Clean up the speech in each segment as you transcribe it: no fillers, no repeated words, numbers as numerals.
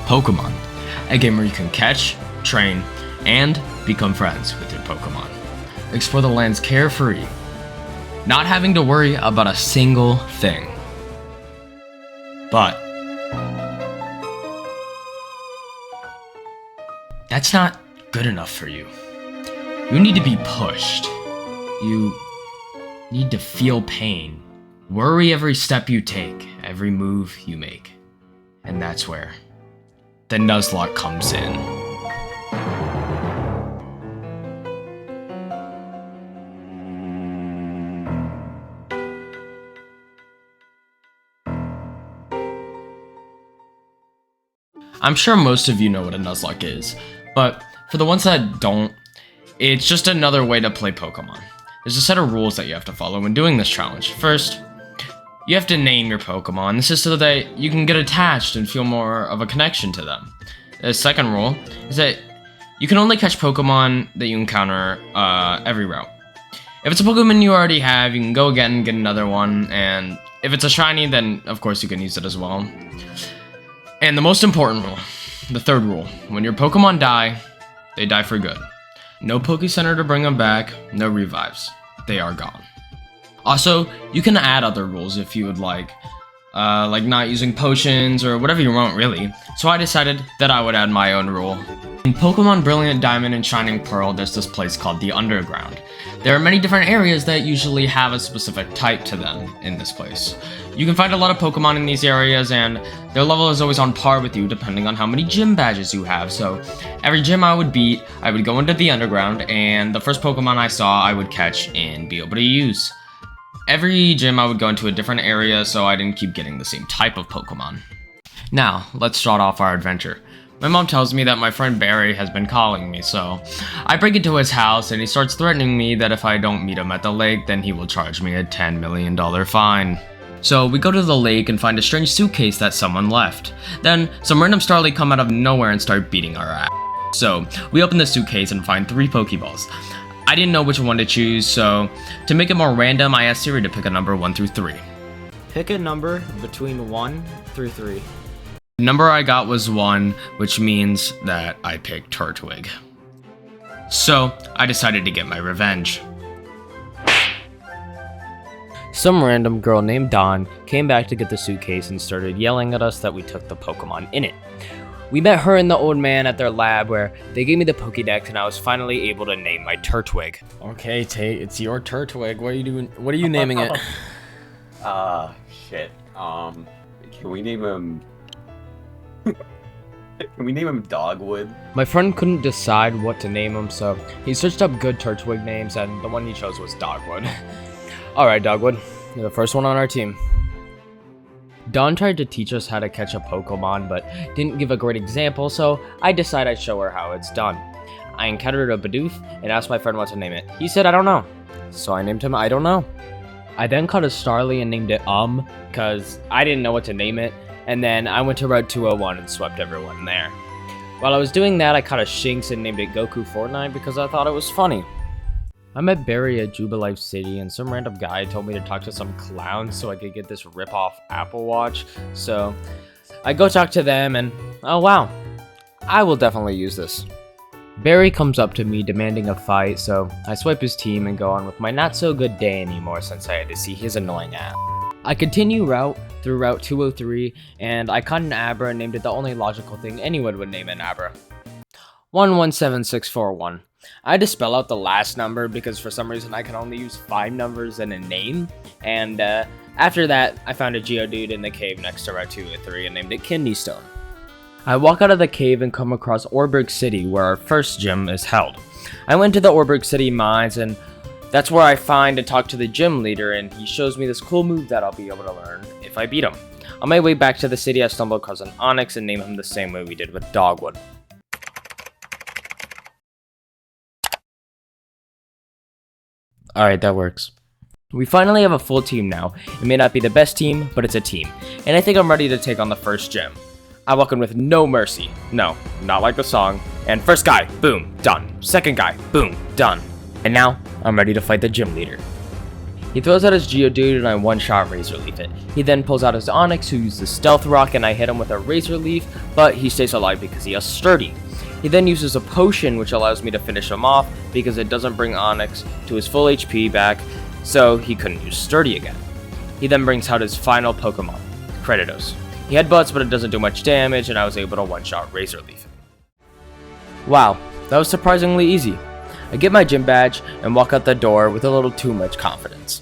Pokemon, a game where you can catch, train, and become friends with your Pokemon. Explore the lands carefree, not having to worry about a single thing. But that's not good enough for you. You need to be pushed. You need to feel pain. Worry every step you take, every move you make. And that's where the Nuzlocke comes in. I'm sure most of you know what a Nuzlocke is, but for the ones that don't, it's just another way to play Pokemon. There's a set of rules that you have to follow when doing this challenge. First, you have to name your Pokemon. This is so that you can get attached and feel more of a connection to them. The second rule is that you can only catch Pokemon that you encounter every route. If it's a Pokemon you already have, you can go again and get another one, and if it's a shiny, then of course you can use it as well. And the most important rule, the third rule, when your Pokemon die, they die for good. No Poke Center to bring them back, no revives. They are gone. Also, you can add other rules if you would like not using potions or whatever you want really. So I decided that I would add my own rule. In Pokemon Brilliant Diamond and Shining Pearl, there's this place called the Underground. There are many different areas that usually have a specific type to them in this place. You can find a lot of Pokemon in these areas, and their level is always on par with you depending on how many gym badges you have. So every gym I would beat, I would go into the Underground, and the first Pokemon I saw I would catch and be able to use. Every gym I would go into a different area, so I didn't keep getting the same type of Pokemon. Now, let's start off our adventure. My mom tells me that my friend Barry has been calling me, so I break into his house and he starts threatening me that if I don't meet him at the lake, then he will charge me a $10 million fine. So we go to the lake and find a strange suitcase that someone left. Then some random starlight come out of nowhere and start beating our ass. So we open the suitcase and find 3 Pokeballs. I didn't know which one to choose, so to make it more random, I asked Siri to pick a number 1 through 3. Pick a number between 1 through 3. The number I got was 1, which means that I picked Turtwig. So I decided to get my revenge. Some random girl named Dawn came back to get the suitcase and started yelling at us that we took the Pokemon in it. We met her and the old man at their lab where they gave me the Pokédex and I was finally able to name my Turtwig. Okay, Tate, it's your Turtwig. What are you doing? What are you naming it? Shit. Can we name him... Can we name him Dogwood? My friend couldn't decide what to name him, so he searched up good Turtwig names and the one he chose was Dogwood. Alright, Dogwood, you're the first one on our team. Dawn tried to teach us how to catch a Pokemon, but didn't give a great example, so I decided I'd show her how it's done. I encountered a Bidoof and asked my friend what to name it. He said, I don't know. So I named him I don't know. I then caught a Starly and named it because I didn't know what to name it, and then I went to Route 201 and swept everyone there. While I was doing that, I caught a Shinx and named it Goku Fortnite because I thought it was funny. I met Barry at Jubilife City, and some random guy told me to talk to some clown so I could get this rip-off Apple Watch. So I go talk to them, and oh wow, I will definitely use this. Barry comes up to me demanding a fight, so I swipe his team and go on with my not-so-good day anymore since I had to see his annoying ass. I continue through Route 203, and I caught an Abra and named it the only logical thing anyone would name an Abra. 117641. I had to spell out the last number because for some reason I can only use 5 numbers in a name, and after that I found a Geodude in the cave next to Route 203 and named it Kidney Stone. I walk out of the cave and come across Orberg City where our first gym is held. I went to the Orberg City mines and that's where I find and talk to the gym leader, and he shows me this cool move that I'll be able to learn if I beat him. On my way back to the city I stumble across an Onix and name him the same way we did with Dogwood. Alright, that works. We finally have a full team now. It may not be the best team, but it's a team. And I think I'm ready to take on the first gym. I walk in with no mercy. No, not like the song. And first guy, boom, done. Second guy, boom, done. And now, I'm ready to fight the gym leader. He throws out his Geodude and I one-shot Razor Leaf it. He then pulls out his Onix, who uses Stealth Rock, and I hit him with a Razor Leaf, but he stays alive because he has Sturdy. He then uses a potion, which allows me to finish him off because it doesn't bring Onix to his full HP back, so he couldn't use Sturdy again. He then brings out his final Pokemon, Credidos. He headbutts, but it doesn't do much damage, and I was able to one-shot Razor Leaf it. Wow, that was surprisingly easy. I get my gym badge and walk out the door with a little too much confidence.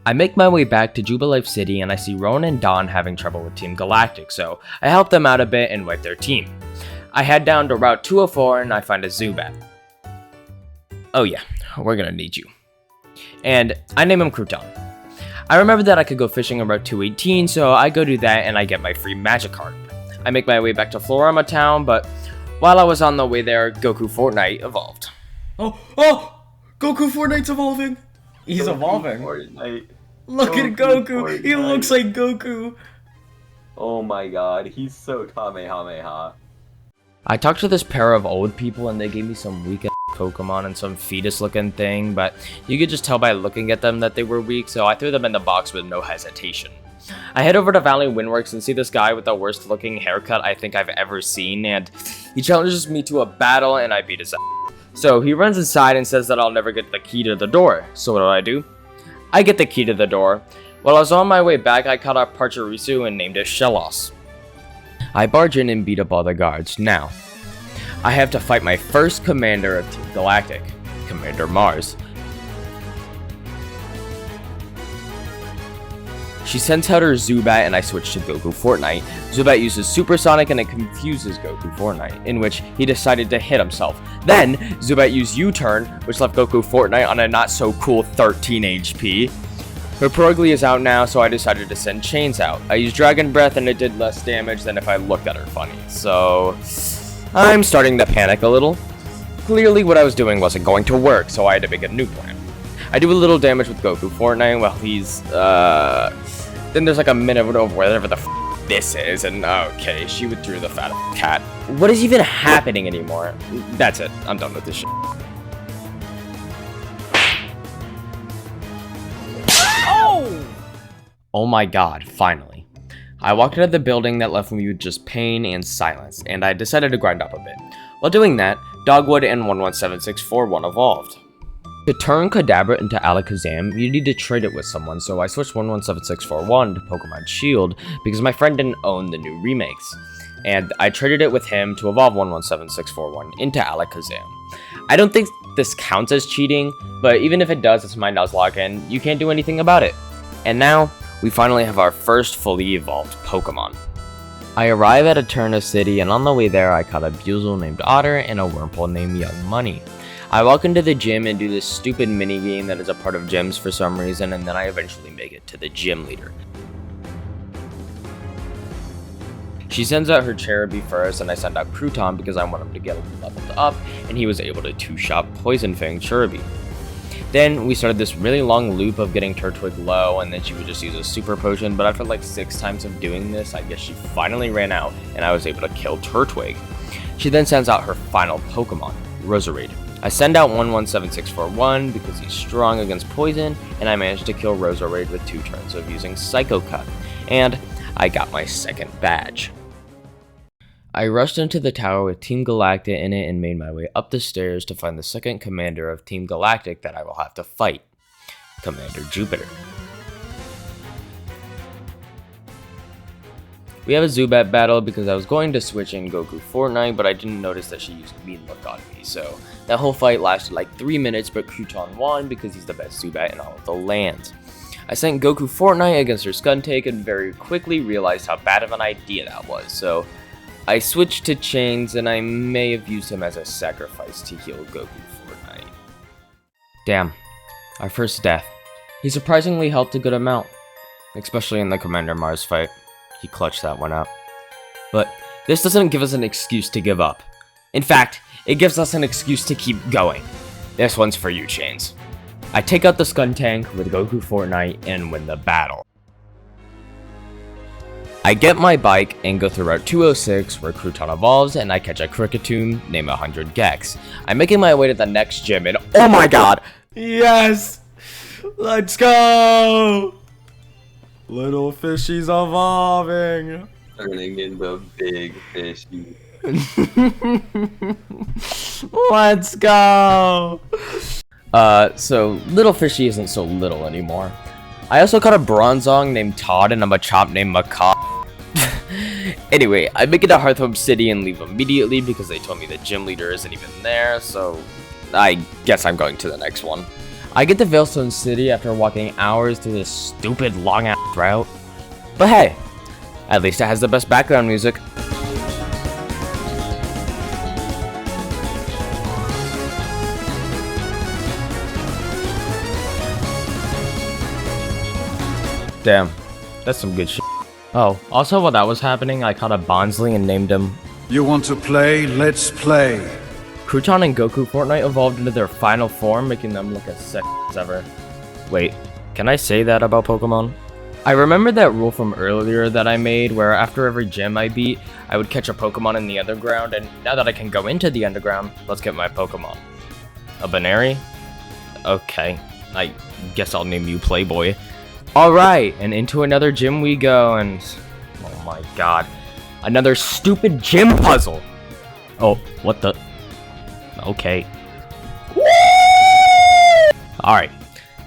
I make my way back to Jubilife City and I see Rowan and Dawn having trouble with Team Galactic, so I help them out a bit and wipe their team. I head down to Route 204 and I find a Zubat. Oh yeah, we're gonna need you. And I name him Crouton. I remember that I could go fishing on Route 218, so I go do that and I get my free Magikarp. I make my way back to Florama Town, but while I was on the way there, Goku Fortnite evolved. Oh! Goku Fortnite's evolving! He's evolving. Fortnite. Look at Goku! He looks like Goku! Oh my god, he's so Kamehameha. I talked to this pair of old people and they gave me some weak Pokemon and some fetus looking thing, but you could just tell by looking at them that they were weak, so I threw them in the box with no hesitation. I head over to Valley Windworks and see this guy with the worst looking haircut I think I've ever seen, and he challenges me to a battle and I beat his ass. So he runs inside and says that I'll never get the key to the door. So what do? I get the key to the door. While I was on my way back, I caught up Pachirisu and named it Shellos. I barge in and beat up all the guards. Now, I have to fight my first commander of Team Galactic, Commander Mars. She sends out her Zubat and I switch to Goku Fortnite. Zubat uses Supersonic and it confuses Goku Fortnite, in which he decided to hit himself. Then, Zubat used U-turn, which left Goku Fortnite on a not-so-cool 13 HP. Her Perugly is out now, so I decided to send Chains out. I used Dragon Breath and it did less damage than if I looked at her funny, so I'm starting to panic a little. Clearly what I was doing wasn't going to work, so I had to make a new plan. I do a little damage with Goku Fortnite while he's, then there's like a minute of whatever the this is, and okay, she withdrew the fat cat. What is even happening anymore? That's it, I'm done with this shit. Oh my god, finally. I walked out of the building that left me with just pain and silence, and I decided to grind up a bit. While doing that, Dogwood and 117641 evolved. To turn Kadabra into Alakazam, you need to trade it with someone, so I switched 117641 to Pokemon Shield because my friend didn't own the new remakes, and I traded it with him to evolve 117641 into Alakazam. I don't think this counts as cheating, but even if it does, it's my Nuzlocke and you can't do anything about it. And now, we finally have our first fully evolved Pokemon. I arrive at Eterna City, and on the way there I caught a Buizel named Otter and a Wurmple named Young Money. I walk into the gym and do this stupid minigame that is a part of gyms for some reason, and then I eventually make it to the gym leader. She sends out her Cherubi first, and I send out Crouton because I want him to get leveled up, and he was able to two-shot Poison Fang Cherubi. Then we started this really long loop of getting Turtwig low, and then she would just use a super potion, but after like 6 times of doing this, I guess she finally ran out, and I was able to kill Turtwig. She then sends out her final Pokemon, Roserade. I send out 117641 because he's strong against poison, and I managed to kill Roserade with 2 turns of using Psycho Cut, and I got my second badge. I rushed into the tower with Team Galactic in it and made my way up the stairs to find the second commander of Team Galactic that I will have to fight, Commander Jupiter. We have a Zubat battle because I was going to switch in Goku Fortnite, but I didn't notice that she used Mean Look on me, so that whole fight lasted like 3 minutes, but Crouton won because he's the best Zubat in all of the lands. I sent Goku Fortnite against her Skuntank and very quickly realized how bad of an idea that was, so I switched to Chains and I may have used him as a sacrifice to heal Goku Fortnite. Damn, our first death. He surprisingly helped a good amount, especially in the Commander Mars fight. He clutched that one up. But this doesn't give us an excuse to give up. In fact, it gives us an excuse to keep going. This one's for you, Chains. I take out the Skuntank with Goku Fortnite and win the battle. I get my bike and go through Route 206 where Crouton evolves and I catch a Kricketune named 100 Gex. I'm making my way to the next gym and oh my god! Yes! Let's go! Little fishies evolving. Turning into big fishy. Let's go! So little fishy isn't so little anymore. I also caught a bronzong named Todd and a Machop named Macaw. Anyway, I make it to Hearthhome City and leave immediately because they told me the gym leader isn't even there, so I guess I'm going to the next one. I get to Veilstone City after walking hours through this stupid long-ass route. But hey, at least it has the best background music. Damn, that's some good shit. Oh, also while that was happening, I caught a Bonsley and named him... You want to play? Let's play. Crouton and Goku Fortnite evolved into their final form, making them look as sick as ever. Wait, can I say that about Pokemon? I remember that rule from earlier that I made, where after every gym I beat, I would catch a Pokemon in the underground, and now that I can go into the underground, let's get my Pokemon. A Baneri? Okay, I guess I'll name you Playboy. Alright, and into another gym we go, and... oh my god. Another stupid gym puzzle! Oh, what the... okay. Alright,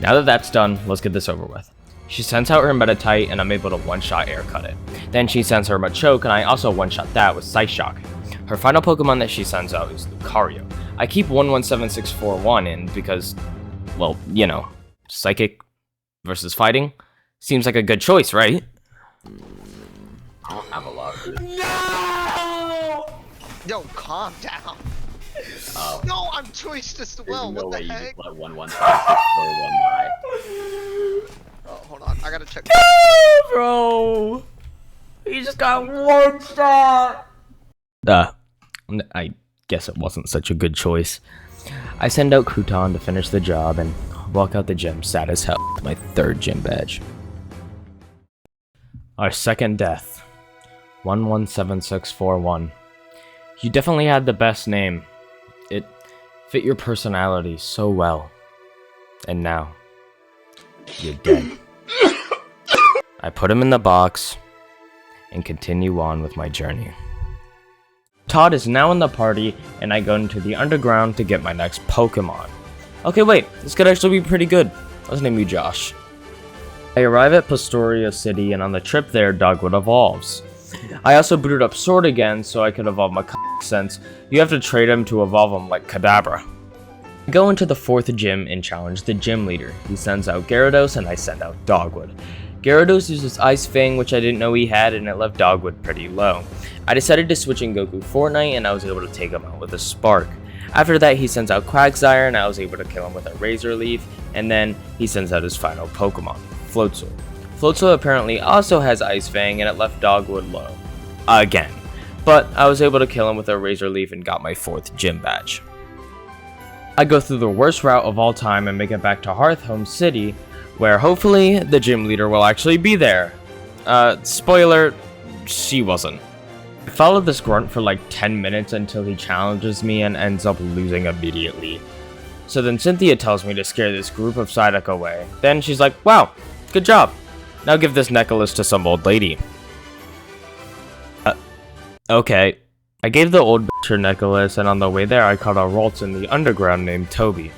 now that that's done, let's get this over with. She sends out her Meditite, and I'm able to one-shot air cut it. Then she sends her Machoke, and I also one-shot that with Psyshock. Her final Pokemon that she sends out is Lucario. I keep 117641 in because, well, you know, Psychic versus Fighting seems like a good choice, right? I don't have a lot of it. No! Yo, calm down. Oh. No, I'm choiced as well. There's no What way the you heck? just let 117641 die. Oh, hold on. I gotta check. Bro! He just got one shot! I guess it wasn't such a good choice. I send out Crouton to finish the job and walk out the gym sad as hell with my third gym badge. Our second death. 117641. You definitely had the best name. It fit your personality so well. And now, you're dead. I put him in the box and continue on with my journey. Todd is now in the party, and I go into the underground to get my next Pokemon. Okay, wait, this could actually be pretty good. Let's name you Josh. I arrive at Pastoria City, and on the trip there, Dogwood evolves. I also booted up Sword again, so I could evolve my since you have to trade him to evolve him like Kadabra. I go into the 4th gym and challenge the gym leader. He sends out Gyarados, and I send out Dogwood. Gyarados uses Ice Fang, which I didn't know he had, and it left Dogwood pretty low. I decided to switch in Goku Fortnite, and I was able to take him out with a Spark. After that, he sends out Quagsire, and I was able to kill him with a Razor Leaf, and then he sends out his final Pokemon, Floatzel. Floatzel apparently also has Ice Fang, and it left Dogwood low. Again. But I was able to kill him with a Razor Leaf and got my 4th gym badge. I go through the worst route of all time and make it back to Hearthhome City, where hopefully the gym leader will actually be there. Spoiler, she wasn't. I followed this grunt for like 10 minutes until he challenges me and ends up losing immediately. So then Cynthia tells me to scare this group of Psyduck away. Then she's like, wow, good job. Now give this necklace to some old lady. Okay. I gave the old bitch her necklace, and on the way there I caught a Ralts in the underground named Toby.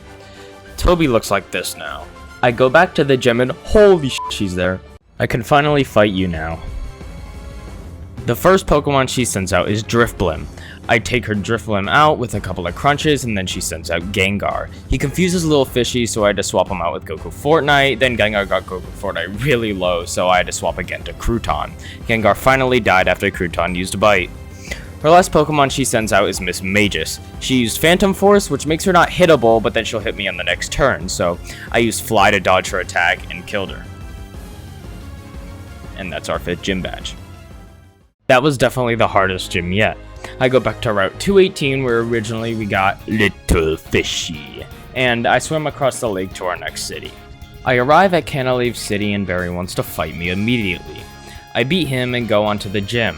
Toby looks like this now. I go back to the gym and holy shit, she's there. I can finally fight you now. The first Pokemon she sends out is Drifblim. I take her Drifblim out with a couple of crunches, and then she sends out Gengar. He confuses little fishy, so I had to swap him out with Goku Fortnite. Then Gengar got Goku Fortnite really low, so I had to swap again to Crouton. Gengar finally died after Crouton used a bite. Her last Pokemon she sends out is Miss Magus. She used Phantom Force, which makes her not hittable, but then she'll hit me on the next turn, so I used Fly to dodge her attack and killed her. And that's our 5th gym badge. That was definitely the hardest gym yet. I go back to Route 218 where originally we got Little Fishy, and I swim across the lake to our next city. I arrive at Canalave City and Barry wants to fight me immediately. I beat him and go on to the gym.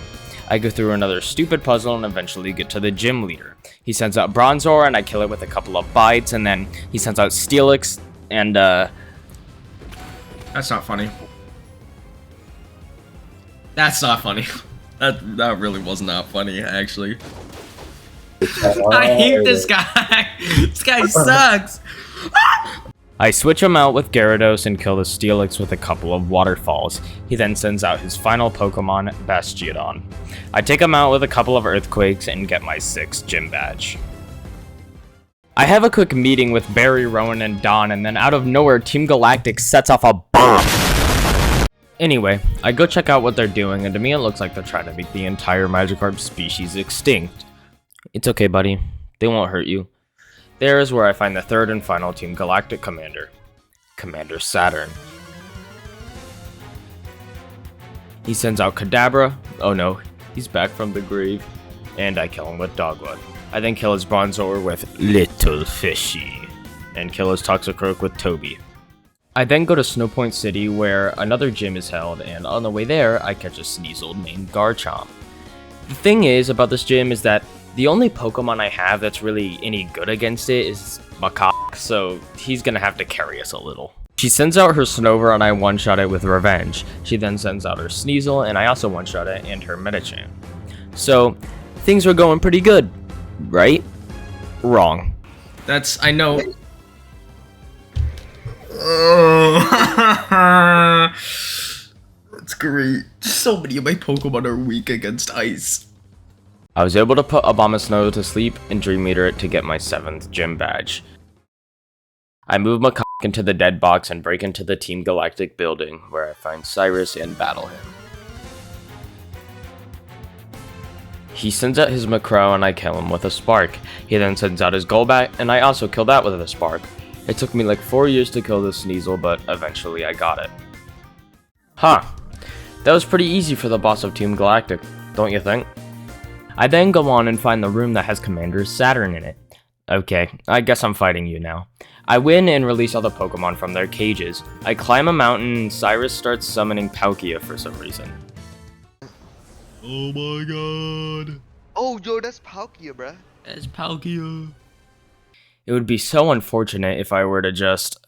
I go through another stupid puzzle and eventually get to the gym leader. He sends out Bronzor and I kill it with a couple of bites, and then he sends out Steelix and That's not funny. That's not funny. That really was not funny, actually. I hate this guy. This guy sucks. I switch him out with Gyarados and kill the Steelix with a couple of waterfalls. He then sends out his final Pokemon, Bastiodon. I take him out with a couple of Earthquakes and get my 6th gym badge. I have a quick meeting with Barry, Rowan, and Don, and then out of nowhere, Team Galactic sets off a bomb. Anyway, I go check out what they're doing, and to me it looks like they're trying to make the entire Magikarp species extinct. It's okay, buddy. They won't hurt you. There is where I find the 3rd and final Team Galactic commander, Commander Saturn. He sends out Kadabra. Oh no, he's back from the grave. And I kill him with Dogwood. I then kill his Bronzor with Little Fishy, and kill his Toxicroak with Toby. I then go to Snowpoint City where another gym is held, and on the way there, I catch a Sneasel named Garchomp. The thing is about this gym is that the only Pokemon I have that's really any good against it is Macaque, so he's gonna have to carry us a little. She sends out her Snover and I one-shot it with Revenge. She then sends out her Sneasel and I also one-shot it and her Medicham. So, things were going pretty good, right? Wrong. I know. That's great. So many of my Pokemon are weak against ice. I was able to put Abomasnow to sleep and Dream Eater it to get my 7th gym badge. I move Macaque into the dead box and break into the Team Galactic building where I find Cyrus and battle him. He sends out his Macrow and I kill him with a Spark. He then sends out his Golbat and I also kill that with a Spark. It took me like 4 years to kill this Sneasel, but eventually I got it. Huh. That was pretty easy for the boss of Team Galactic, don't you think? I then go on and find the room that has Commander Saturn in it. Okay, I guess I'm fighting you now. I win and release all the Pokemon from their cages. I climb a mountain and Cyrus starts summoning Palkia for some reason. Oh my god. Oh, yo, that's Palkia, bruh. That's Palkia. It would be so unfortunate if I were to just...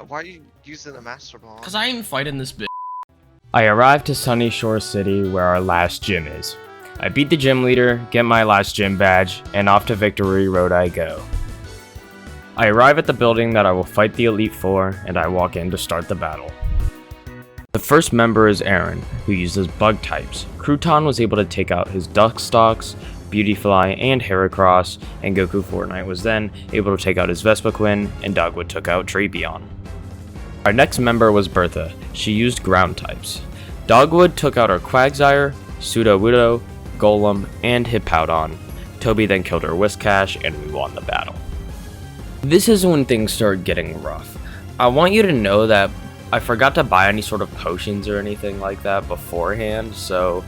Why are you using a Master Ball? Cause I ain't fighting this bitch. I arrive to Sunny Shore City where our last gym is. I beat the gym leader, get my last gym badge, and off to Victory Road I go. I arrive at the building that I will fight the Elite Four, and I walk in to start the battle. The first member is Aaron, who uses bug types. Crouton was able to take out his Duckstalks, Beautyfly, and Heracross, and Goku Fortnite was then able to take out his Vespiquen, and Dogwood took out Drapion. Our next member was Bertha. She used ground types. Dogwood took out her Quagsire, Sudowoodo, Golem, and Hippowdon. Toby then killed her Whiscash, and we won the battle. This is when things start getting rough. I want you to know that I forgot to buy any sort of potions or anything like that beforehand, so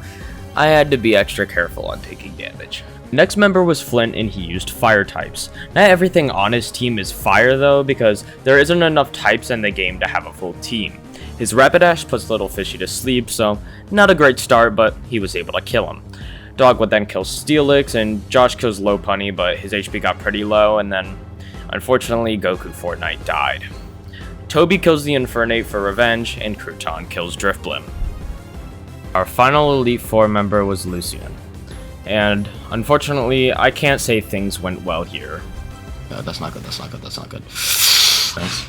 I had to be extra careful on taking damage. Next member was Flint and he used fire types. Not everything on his team is fire though, because there isn't enough types in the game to have a full team. His Rapidash puts Little Fishy to sleep, so not a great start, but he was able to kill him. Dogwood then kills Steelix, and Josh kills Lopunny, but his HP got pretty low, and then, unfortunately, Goku Fortnite died. Toby kills the Infernape for revenge, and Crouton kills Drifblim. Our final Elite Four member was Lucian. And, unfortunately, I can't say things went well here. That's not good, that's not good, that's not good. Thanks.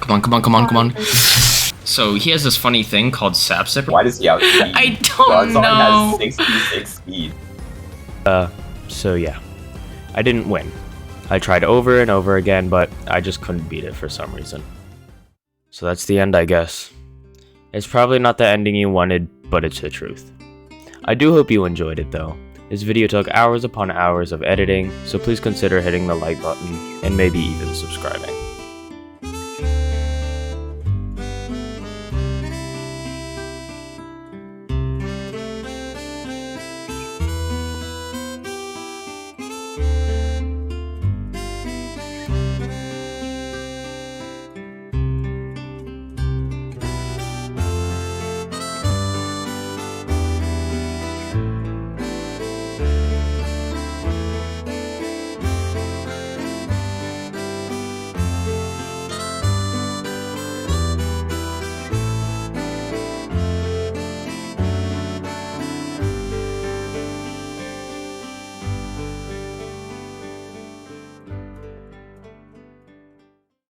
Come on. So he has this funny thing called Sap Sipper. Why does he outspeed? I don't know. Has 66 speed. So yeah. I didn't win. I tried over and over again, but I just couldn't beat it for some reason. So that's the end, I guess. It's probably not the ending you wanted, but it's the truth. I do hope you enjoyed it though. This video took hours upon hours of editing, so please consider hitting the like button and maybe even subscribing.